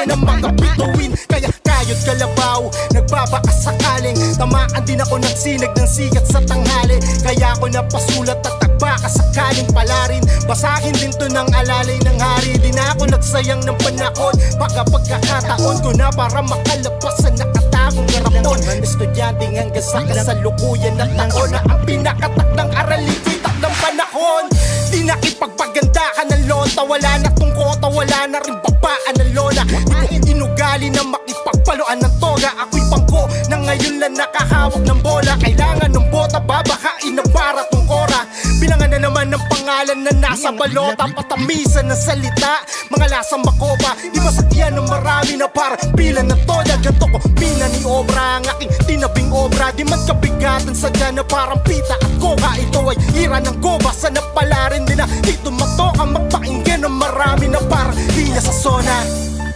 na mga bituin. Kaya kayod kalabaw, nagbabakas sakaling tamaan din ako ng sinag ng sikat sa tanghali. Kaya ako napasulat at nagbaka sakaling palarin. Basahin din to ng alalay ng hari. Di na ako nagsayang ng panahon, baka pagkakataon ko na para makalabas sa nakatagong garapon. Estudyante hanggang sa kasalukuyan at taon na ang pinakatak ng aralin ko'y takdang panahon. Di na ipagpaganda ka ng lonta, wala na tong kota, wala na rin babaan ng lola. Di ko inugali na makipagpaluan ng toga. Ako'y pangko na ngayon lang nakahawak ng bola. Kailangan ng bota, babakain na para tong ora. Bilangan na naman ng pangalan na nasa balota. Patamisan ng salita, mga lasang makoba. Di masakyan ng marami na parang pila ng toda. Ganto ko mina ni obra, ang aking tinabing obra. Di man kabigatan sa dyan na parang pita at koka. Ito ay ira ng goba, sana pala rin din na dito matoka. Magpakinggan ng marami na parang di niya sa zona.